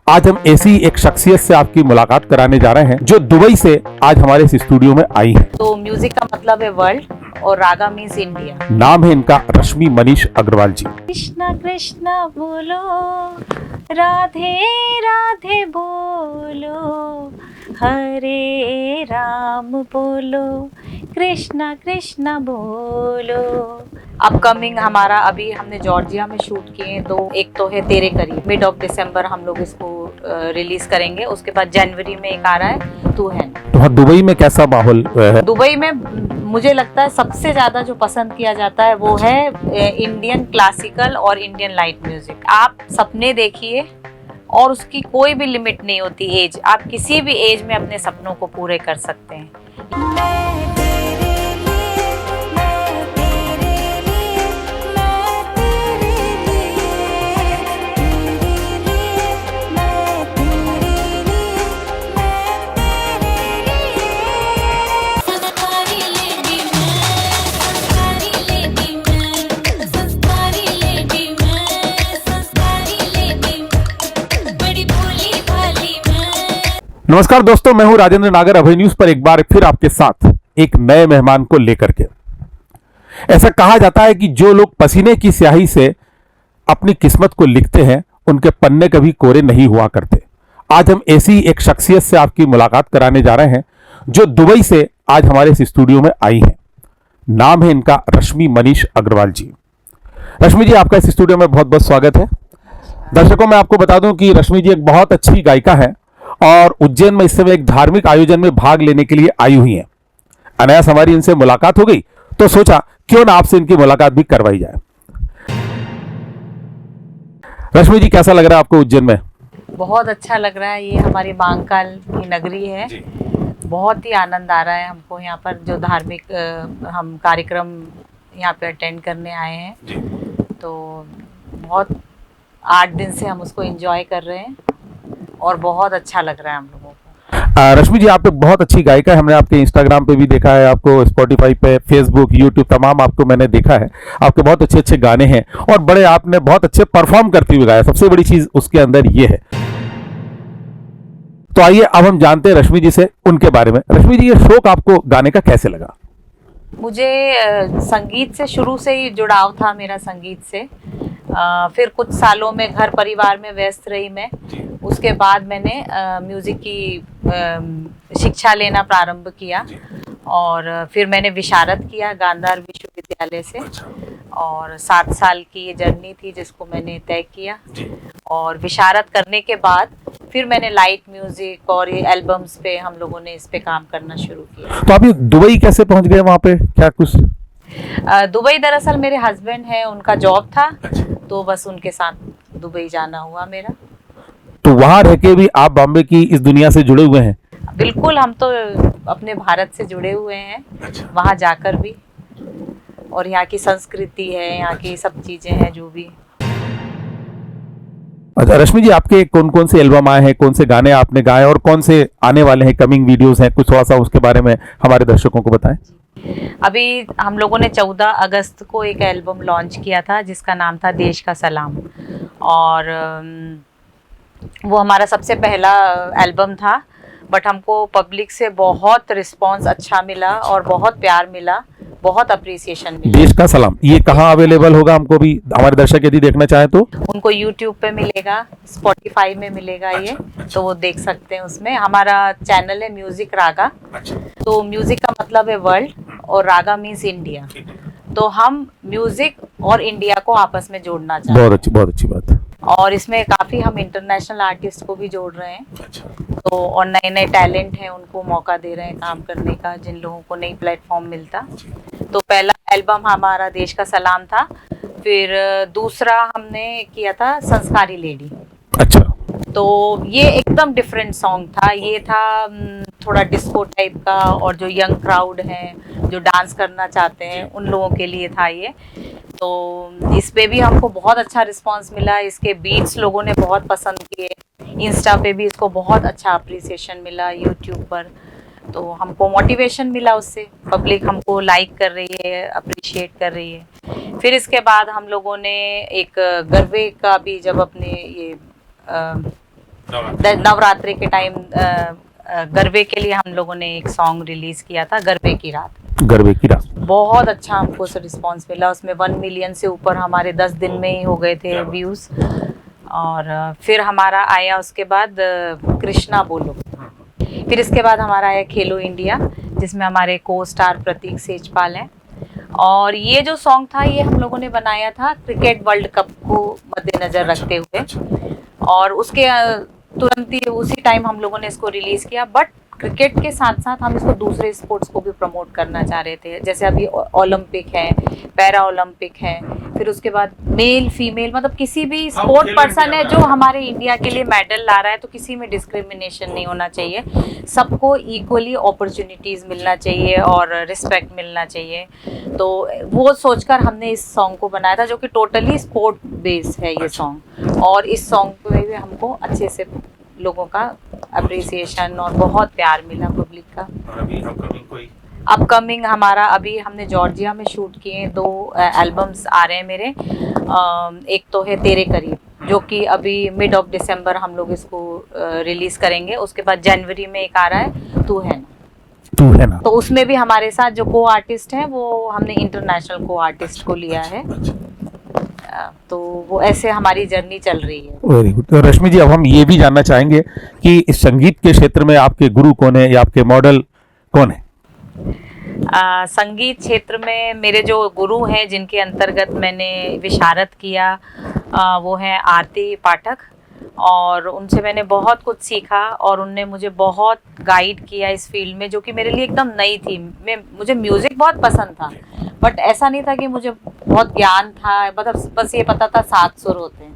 आज हम ऐसी एक शख्सियत से आपकी मुलाकात कराने जा रहे हैं जो दुबई से आज हमारे इस स्टूडियो में आई है। तो म्यूजिक का मतलब है वर्ल्ड और रागा मीन्स इंडिया। नाम है इनका रश्मि मनीष अग्रवाल जी। कृष्णा कृष्णा बोलो, राधे राधे बोलो, हरे राम बोलो, कृष्णा कृष्णा बोलो। अपकमिंग हमारा अभी हमने जॉर्जिया में शूट किए दो, एक तो है तेरे करीब, मिड ऑफ दिसंबर हम लोग इसको रिलीज करेंगे। उसके बाद जनवरी में एक आ रहा है तू है। तो हाँ, दुबई में कैसा माहौल है? दुबई में मुझे लगता है सबसे ज्यादा जो पसंद किया जाता है वो है इंडियन क्लासिकल और इंडियन लाइट म्यूजिक। आप सपने देखिए और उसकी कोई भी लिमिट नहीं होती एज, आप किसी भी एज में अपने सपनों को पूरे कर सकते हैं। नमस्कार दोस्तों, मैं हूं राजेंद्र नागर। अभय न्यूज पर एक बार फिर आपके साथ एक नए मेहमान को लेकर के। ऐसा कहा जाता है कि जो लोग पसीने की स्याही से अपनी किस्मत को लिखते हैं उनके पन्ने कभी कोरे नहीं हुआ करते। आज हम ऐसी एक शख्सियत से आपकी मुलाकात कराने जा रहे हैं जो दुबई से आज हमारे इस स्टूडियो में आई है। नाम है इनका रश्मि मनीष अग्रवाल जी। रश्मि जी, आपका इस स्टूडियो में बहुत बहुत स्वागत है। दर्शकों, मैं आपको बता दूं कि रश्मि जी एक बहुत अच्छी गायिका है और उज्जैन में इस समय एक धार्मिक आयोजन में भाग लेने के लिए आई हुई हैं। अनायास हमारी इनसे मुलाकात हो गई तो सोचा क्यों ना आपसे इनकी मुलाकात भी करवाई जाए। रश्मि जी, कैसा लग रहा है आपको उज्जैन में? बहुत अच्छा लग रहा है। ये हमारी महाकाल की नगरी है। बहुत ही आनंद आ रहा है हमको यहाँ पर, जो धार्मिक हम कार्यक्रम यहाँ पे अटेंड करने आए हैं। तो बहुत 8 दिन से हम उसको एंजॉय कर रहे हैं और बहुत अच्छा लग रहा है हम लोगों को। रश्मि जी, आप एक बहुत अच्छी गायिका है। हमने आपके इंस्टाग्राम पे भी देखा है, आपको स्पॉटिफाई पे, फेसबुक, यूट्यूब तमाम आपको मैंने देखा है। आपके बहुत अच्छे अच्छे गाने हैं और बड़े आपने बहुत अच्छे परफॉर्म करती हुए गाया। सबसे बड़ी चीज उसके अंदर ये है। तो आइए अब हम जानते हैं रश्मि जी से उनके बारे में। रश्मि जी, ये शौक आपको गाने का कैसे लगा? मुझे संगीत से शुरू से ही जुड़ाव था मेरा संगीत से। फिर कुछ सालों में घर परिवार में व्यस्त रही मैं। उसके बाद मैंने म्यूजिक की शिक्षा लेना प्रारंभ किया और फिर मैंने विशारद किया गांधार विश्वविद्यालय से। और 7 साल की ये जर्नी थी जिसको मैंने तय किया। और विशारद करने के बाद फिर मैंने लाइट म्यूजिक और ये एल्बम्स पे हम लोगों ने इस पे काम करना शुरू किया। तो अभी दुबई कैसे पहुंच गए? वहां पे क्या कुछ? दुबई दरअसल मेरे हस्बैंड है, उनका जॉब था, तो बस उनके साथ दुबई जाना हुआ मेरा। तो वहां रह के भी आप बॉम्बे की इस दुनिया से जुड़े हुए हैं? बिल्कुल, हम तो अपने भारत से जुड़े हुए हैं। वहां जाकर भी, और यहाँ की संस्कृति है, यहाँ की सब चीजें हैं जो भी। अच्छा रश्मि जी, आपके कौन कौन से एल्बम आए हैं, कौन से गाने आपने गाए और कौन से आने वाले हैं, कमिंग वीडियोस हैं, कुछ थोड़ा सा उसके बारे में हमारे दर्शकों को बताएं। अभी हम लोगों ने 14 अगस्त को एक एल्बम लॉन्च किया था जिसका नाम था देश का सलाम। और वो हमारा सबसे पहला एल्बम था, बट हमको पब्लिक से बहुत रिस्पांस अच्छा मिला और बहुत प्यार मिला, बहुत अप्रिसिएशन मिला। देश का सलाम, ये कहाँ अवेलेबल होगा? हमको भी, हमारे दर्शक यदि देखना चाहे तो उनको यूट्यूब पे मिलेगा, स्पॉटिफाई में मिलेगा। ये तो वो देख सकते हैं। उसमें हमारा चैनल है म्यूजिक रागा। तो म्यूजिक का मतलब है वर्ल्ड और रागा मीन्स इंडिया। तो हम म्यूजिक और इंडिया को आपस में जोड़ना चाहते हैं। बहुत अच्छी बात है। और इसमें काफी हम इंटरनेशनल आर्टिस्ट को भी जोड़ रहे हैं। तो और नए नए टैलेंट हैं, उनको मौका दे रहे हैं काम करने का, जिन लोगों को नई प्लेटफॉर्म मिलता। तो पहला एल्बम हमारा देश का सलाम था। फिर दूसरा हमने किया था संस्कारी लेडी। अच्छा। तो ये एकदम डिफरेंट सॉन्ग था। ये था थोड़ा डिस्को टाइप का, और जो यंग क्राउड है, जो डांस करना चाहते हैं, उन लोगों के लिए था ये। तो इस पे भी हमको बहुत अच्छा रिस्पांस मिला। इसके बीट्स लोगों ने बहुत पसंद किए। इंस्टा पे भी इसको बहुत अच्छा अप्रिसिएशन मिला, यूट्यूब पर। तो हमको मोटिवेशन मिला उससे, पब्लिक हमको लाइक कर रही है, अप्रिशिएट कर रही है। फिर इसके बाद हम लोगों ने एक गरबे का भी, जब अपने ये नवरात्रि के टाइम गरबे के लिए हम लोगों ने एक सॉन्ग रिलीज किया था, गरबे की रात। गरबे की रात बहुत अच्छा हमको रिस्पांस मिला, उसमें 1 मिलियन से ऊपर हमारे 10 दिन में ही हो गए थे व्यूज। और फिर हमारा आया उसके बाद कृष्णा बोलो, फिर इसके बाद हमारा आया खेलो इंडिया, जिसमें हमारे को स्टार प्रतीक सेजपाल हैं। और ये जो सॉन्ग था ये हम लोगों ने बनाया था क्रिकेट वर्ल्ड कप को मद्देनजर रखते हुए, और उसके तुरंत ही उसी टाइम हम लोगों ने इसको रिलीज किया। बट क्रिकेट के साथ साथ हम इसको दूसरे स्पोर्ट्स को भी प्रमोट करना चाह रहे थे, जैसे अभी ओलंपिक है, पैरा ओलंपिक है, फिर उसके बाद मेल फीमेल, मतलब किसी भी स्पोर्ट पर्सन है जो हमारे इंडिया के लिए मेडल ला रहा है, तो किसी में डिस्क्रिमिनेशन नहीं होना चाहिए, सबको इक्वली अपॉर्चुनिटीज मिलना चाहिए और रिस्पेक्ट मिलना चाहिए। तो वो सोचकर हमने इस सॉन्ग को बनाया था, जो कि टोटली स्पोर्ट बेस्ड है ये सॉन्ग। और इस सॉन्ग में भी हमको अच्छे से लोगों का अप्रिसिएशन और बहुत प्यार मिला पब्लिक का। अभी अपकमिंग हमारा अभी हमने जॉर्जिया में शूट किए 2 एल्बम्स आ रहे हैं मेरे। एक तो है तेरे करीब, जो कि अभी मिड ऑफ दिसंबर हम लोग इसको रिलीज करेंगे। उसके बाद जनवरी में एक आ रहा है तू है ना, तो उसमें भी हमारे साथ जो को आर्टिस्ट हैं वो हमने इंटरनेशनल को आर्टिस्ट को लिया है। तो वो ऐसे हमारी जर्नी चल रही है। Very good. तो रश्मि जी, अब हम ये भी जानना चाहेंगे कि इस संगीत के क्षेत्र में आपके गुरु कौन है या आपके मॉडल कौन है? संगीत क्षेत्र में मेरे जो गुरु हैं, जिनके अंतर्गत मैंने विशारद किया, वो हैं आरती पाठक, और उनसे मैंने बहुत कुछ सीखा और उनने मुझे बहुत गाइड किया इस फील्ड में, जो कि मेरे लिए एकदम नई थी। मुझे म्यूज़िक बहुत पसंद था, बट ऐसा नहीं था कि मुझे बहुत ज्ञान था, मतलब बस ये पता था 7 सुर होते हैं,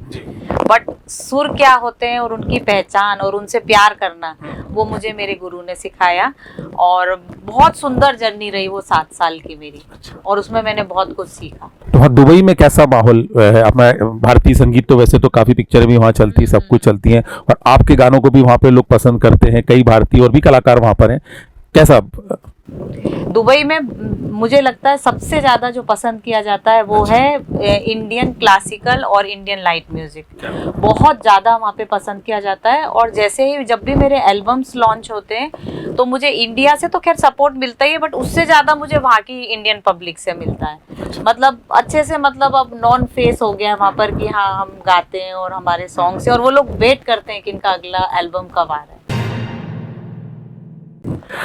बट सुर क्या होते हैं और उनकी पहचान और उनसे प्यार करना, वो मुझे मेरे गुरु ने सिखाया। और बहुत सुंदर जर्नी रही वो 7 साल की मेरी, और उसमें मैंने बहुत कुछ सीखा। तो हाँ, दुबई में कैसा माहौल है? अपना भारतीय संगीत तो वैसे तो काफी पिक्चरें भी वहाँ चलती है, सब कुछ चलती हैं, और आपके गानों को भी वहाँ पे लोग पसंद करते हैं, कई भारतीय और भी कलाकार वहाँ पर हैं। कैसा दुबई में मुझे लगता है सबसे ज़्यादा जो पसंद किया जाता है वो है इंडियन क्लासिकल और इंडियन लाइट म्यूज़िक, बहुत ज़्यादा वहाँ पे पसंद किया जाता है। और जैसे ही जब भी मेरे एल्बम्स लॉन्च होते हैं तो मुझे इंडिया से तो खैर सपोर्ट मिलता ही है, बट उससे ज़्यादा मुझे वहाँ की इंडियन पब्लिक से मिलता है। मतलब अच्छे से, मतलब अब नॉन फेस हो गया है वहाँ पर कि हाँ हम गाते हैं और हमारे सॉन्ग से, और वो लोग वेट करते हैं कि इनका अगला एल्बम कब आ रहा है।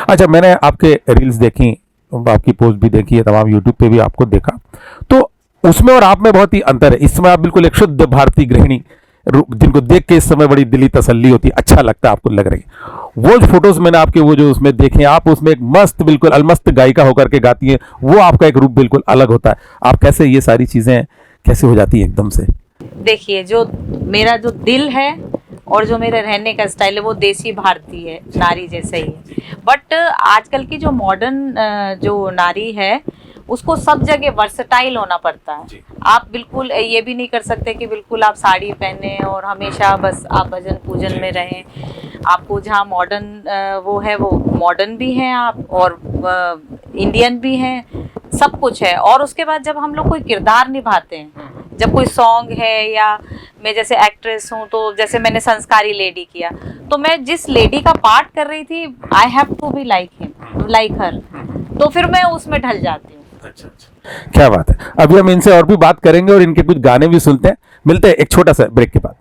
अच्छा, मैंने आपके रील्स देखी, आपकी पोस्ट भी देखी है, तमाम यूट्यूब पे भी आपको देखा, तो उसमें और आप में बहुत ही अंतर है। इस समय आप बिल्कुल एक शुद्ध भारतीय गृहिणी, जिनको देख के इस समय बड़ी दिली तसल्ली होती है, अच्छा लगता है, आपको लग रही है। वो जो फोटोज मैंने आपके वो जो उसमें देखे, आप उसमें एक मस्त बिल्कुल अलमस्त गायिका होकर के गाती हैं, वो आपका एक रूप बिल्कुल अलग होता है। आप कैसे ये सारी चीजें कैसे हो जाती है एकदम से? देखिए, जो मेरा जो दिल है और जो मेरे रहने का स्टाइल है वो देसी भारतीय है, नारी जैसा ही है। बट आजकल की जो मॉडर्न जो नारी है उसको सब जगह वर्सटाइल होना पड़ता है। आप बिल्कुल ये भी नहीं कर सकते कि बिल्कुल आप साड़ी पहने और हमेशा बस आप भजन पूजन में रहें। आपको जहाँ मॉडर्न वो है वो मॉडर्न भी हैं आप, और इंडियन भी हैं, सब कुछ है। और उसके बाद जब हम लोग कोई किरदार निभाते हैं, जब कोई सॉन्ग है, या मैं जैसे एक्ट्रेस हूँ, तो जैसे मैंने संस्कारी लेडी किया, तो मैं जिस लेडी का पार्ट कर रही थी, I have to be like him, like her, तो फिर मैं उसमें ढल जाती हूँ। अच्छा, क्या बात है। अभी हम इनसे और भी बात करेंगे और इनके कुछ गाने भी सुनते हैं। मिलते हैं एक छोटा सा ब्रेक के बाद।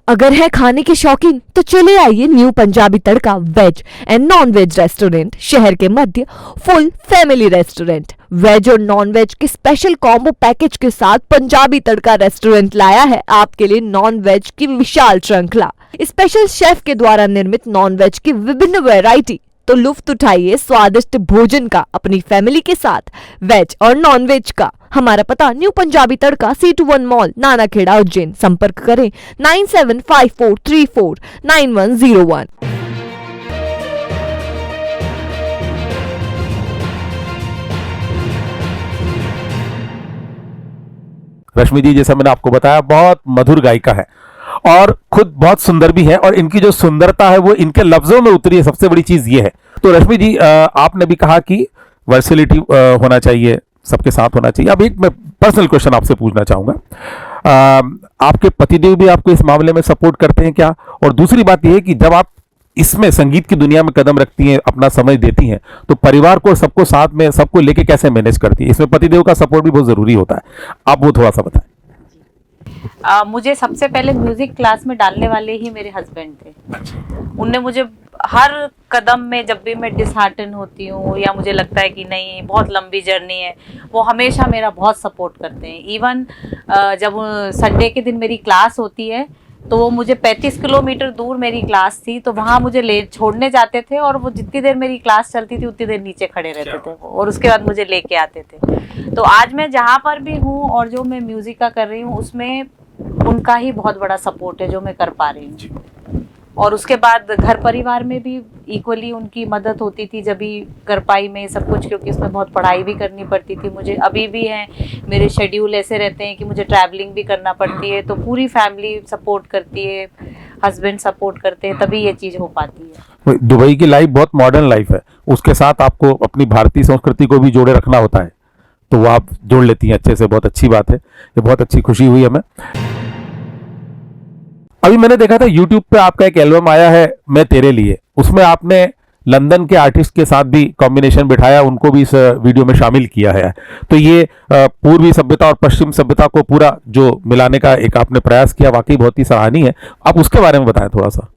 अगर है खाने के शौकीन तो चले आइए new Punjabi tadka veg and non veg restaurant, शहर के मध्य फुल फैमिली रेस्टोरेंट। वेज और नॉन वेज के स्पेशल कॉम्बो पैकेज के साथ पंजाबी तड़का रेस्टोरेंट लाया है आपके लिए नॉन वेज की विशाल श्रृंखला। स्पेशल शेफ के द्वारा निर्मित नॉन वेज की विभिन्न वैरायटी, तो लुफ्त उठाइए स्वादिष्ट भोजन का अपनी फैमिली के साथ, वेज और नॉन वेज का। हमारा पता न्यू पंजाबी तड़का, C21 मॉल, नानाखेड़ा, उज्जैन। संपर्क करें 9754349101। रश्मि जी, जैसा मैंने आपको बताया, बहुत मधुर गायिका है और खुद बहुत सुंदर भी है, और इनकी जो सुंदरता है वो इनके लफ्जों में उतरी है। सबसे बड़ी चीज ये है। तो रश्मि जी, आपने भी कहा कि वर्सिलिटी होना चाहिए, सबके साथ होना चाहिए। अब एक मैं पर्सनल क्वेश्चन आपसे पूछना चाहूंगा। आपके पतिदेव भी आपको इस मामले में सपोर्ट करते हैं क्या? और दूसरी बात यह है कि जब आप इसमें संगीत की दुनिया में कदम रखती हैं, अपना समय देती हैं, तो परिवार को सबको साथ में सबको लेके कैसे मैनेज करती है? इसमें पतिदेव का सपोर्ट भी बहुत जरूरी होता है, आप वो थोड़ा सा बताएं। मुझे सबसे पहले म्यूजिक क्लास में डालने वाले ही मेरे हस्बैंड थे। उनने मुझे हर कदम में, जब भी मैं डिसहार्टन होती हूँ या मुझे लगता है कि नहीं बहुत लंबी जर्नी है, वो हमेशा मेरा बहुत सपोर्ट करते हैं। इवन जब संडे के दिन मेरी क्लास होती है तो वो मुझे 35 किलोमीटर दूर मेरी क्लास थी, तो वहाँ मुझे ले छोड़ने जाते थे और वो जितनी देर मेरी क्लास चलती थी उतनी देर नीचे खड़े रहते थे वो, और उसके बाद मुझे लेके आते थे। तो आज मैं जहाँ पर भी हूँ और जो मैं म्यूजिक का कर रही हूँ उसमें उनका ही बहुत बड़ा सपोर्ट है जो मैं कर पा रही हूँ। और उसके बाद घर परिवार में भी इक्वली उनकी मदद होती थी जब भी कर पाई मैं सब कुछ, क्योंकि उसमें बहुत पढ़ाई भी करनी पड़ती थी मुझे। अभी भी है, मेरे शेड्यूल ऐसे रहते हैं कि मुझे ट्रैवलिंग भी करना पड़ती है, तो पूरी फैमिली सपोर्ट करती है, हस्बैंड सपोर्ट करते हैं, तभी ये चीज़ हो पाती है। दुबई की लाइफ बहुत मॉडर्न लाइफ है, उसके साथ आपको अपनी भारतीय संस्कृति को भी जोड़े रखना होता है, तो वो आप जोड़ लेती हैं अच्छे से, बहुत अच्छी बात है, ये बहुत अच्छी खुशी हुई हमें। अभी मैंने देखा था YouTube पे आपका एक एल्बम आया है मैं तेरे लिए, उसमें आपने लंदन के आर्टिस्ट के साथ भी कॉम्बिनेशन बिठाया, उनको भी इस वीडियो में शामिल किया है। तो ये पूर्वी सभ्यता और पश्चिम सभ्यता को पूरा जो मिलाने का एक आपने प्रयास किया, वाकई बहुत ही सराहनीय है। आप उसके बारे में बताएं थोड़ा सा।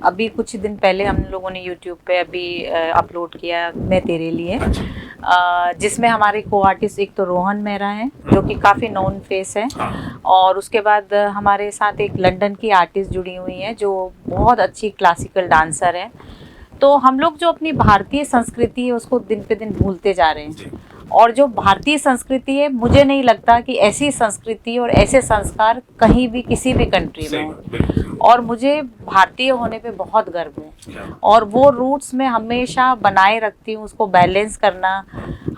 अभी कुछ दिन पहले हम लोगों ने YouTube पे अभी अपलोड किया मैं तेरे लिए, जिसमें हमारे को आर्टिस्ट एक तो रोहन मेहरा हैं जो कि काफ़ी नोन फेस है, और उसके बाद हमारे साथ एक लंदन की आर्टिस्ट जुड़ी हुई है जो बहुत अच्छी क्लासिकल डांसर है। तो हम लोग जो अपनी भारतीय संस्कृति है उसको दिन पे दिन भूलते जा रहे हैं, और जो भारतीय संस्कृति है मुझे नहीं लगता कि ऐसी संस्कृति और ऐसे संस्कार कहीं भी किसी भी कंट्री में है, और मुझे भारतीय होने पे बहुत गर्व है, और वो रूट्स में हमेशा बनाए रखती हूँ, उसको बैलेंस करना।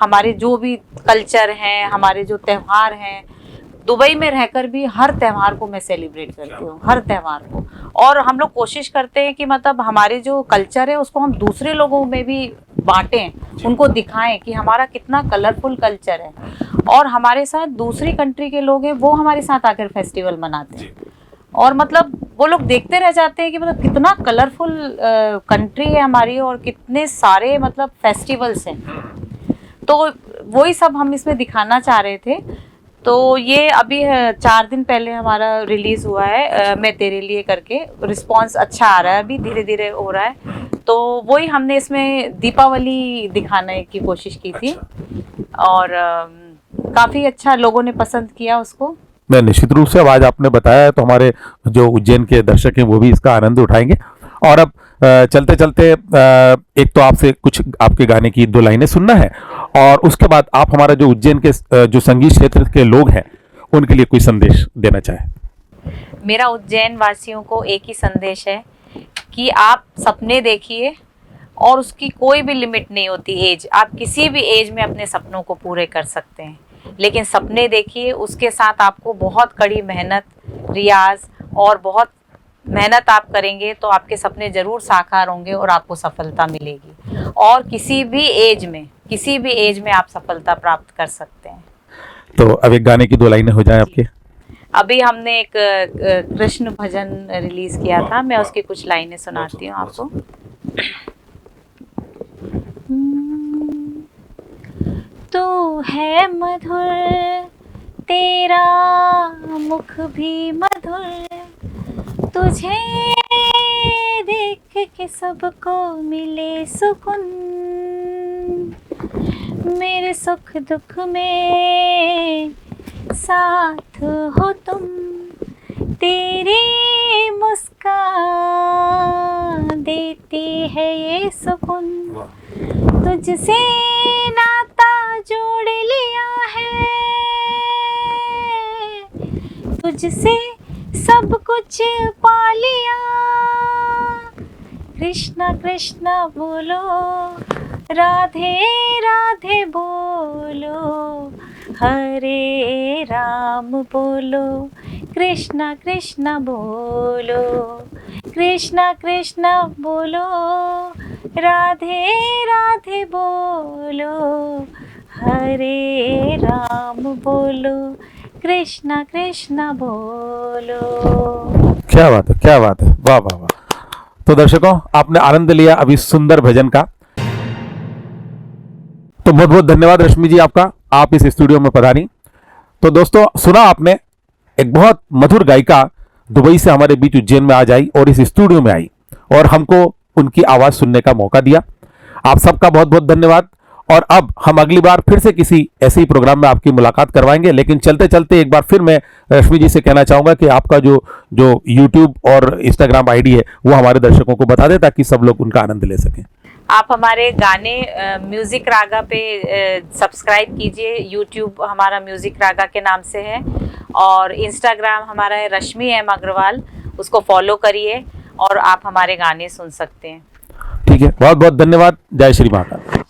हमारे जो भी कल्चर हैं, हमारे जो त्यौहार हैं, दुबई में रहकर भी हर त्यौहार को मैं सेलिब्रेट करती हूँ, हर त्यौहार को। और हम लोग कोशिश करते हैं कि मतलब हमारे जो कल्चर है उसको हम दूसरे लोगों में भी बांटें, उनको दिखाएं कि हमारा कितना कलरफुल कल्चर है, और हमारे साथ दूसरी कंट्री के लोग हैं वो हमारे साथ आकर फेस्टिवल मनाते हैं, और मतलब वो लोग देखते रह जाते हैं कि मतलब कितना कलरफुल कंट्री है हमारी, और कितने सारे मतलब फेस्टिवल्स हैं। तो वही सब हम इसमें दिखाना चाह रहे थे। तो ये अभी 4 दिन पहले हमारा रिलीज़ हुआ है मैं तेरे लिए करके, रिस्पांस अच्छा आ रहा है, अभी धीरे धीरे हो रहा है। तो वही हमने इसमें दीपावली दिखाने की कोशिश की थी, और काफ़ी अच्छा लोगों ने पसंद किया उसको। मैं निश्चित रूप से, अब आज आपने बताया है तो हमारे जो उज्जैन के दर्शक हैं वो भी इसका आनंद उठाएंगे। और अब चलते चलते एक तो आपसे कुछ आपके गाने की 2 लाइनें सुनना है, और उसके बाद आप हमारा जो उज्जैन के जो संगीत क्षेत्र के लोग हैं उनके लिए कोई संदेश देना चाहें। मेरा उज्जैन वासियों को एक ही संदेश है कि आप सपने देखिए, और उसकी कोई भी लिमिट नहीं होती एज, आप किसी भी एज में अपने सपनों को पूरे कर सकते हैं, लेकिन सपने देखिए, उसके साथ आपको बहुत कड़ी मेहनत, रियाज और बहुत मेहनत आप करेंगे तो आपके सपने ज़रूर साकार होंगे और आपको सफलता मिलेगी, और किसी भी एज में आप सफलता प्राप्त कर सकते हैं। तो अब एक गाने की 2 लाइनें हो जाएं आपके। अभी हमने एक कृष्ण भजन रिलीज किया था, मैं उसकी कुछ लाइनें सुनाती हूँ आपको। तू है मधुर, तेरा मुख भी मधुर, तुझे देख के सबको मिले सुकून, मेरे सुख दुख में साथ हो तुम, तेरी मुस्कान देती है ये सुकून, तुझसे नाता जोड़ लिया है, तुझसे सब कुछ पा लिया, कृष्णा कृष्णा बोलो, राधे राधे बोलो, हरे राम बोलो, कृष्णा कृष्णा बोलो, कृष्णा कृष्णा बोलो, राधे राधे बोलो, हरे राम बोलो, कृष्णा कृष्णा बोलो। क्या बात है, क्या बात है, वाह वाह वाह। तो दर्शकों, आपने आनंद लिया अभी सुंदर भजन का। तो बहुत बहुत धन्यवाद रश्मि जी आपका, आप इस स्टूडियो में पधारी। तो दोस्तों, सुना आपने, एक बहुत मधुर गायिका दुबई से हमारे बीच उज्जैन में आज आई और इस स्टूडियो में आई और हमको उनकी आवाज सुनने का मौका दिया। आप सबका बहुत बहुत धन्यवाद। और अब हम अगली बार फिर से किसी ऐसे ही प्रोग्राम में आपकी मुलाकात करवाएंगे, लेकिन चलते चलते एक बार फिर मैं रश्मि जी से कहना चाहूंगा कि आपका जो जो यूट्यूब और इंस्टाग्राम आईडी है वो हमारे दर्शकों को बता दें ताकि सब लोग उनका आनंद ले सकें। आप हमारे गाने म्यूजिक रागा पे सब्सक्राइब कीजिए। यूट्यूब हमारा म्यूजिक रागा के नाम से है और इंस्टाग्राम हमारा है रश्मि एम अग्रवाल, उसको फॉलो करिए और आप हमारे गाने सुन सकते हैं। ठीक है, बहुत बहुत धन्यवाद। जय श्री महाकाल।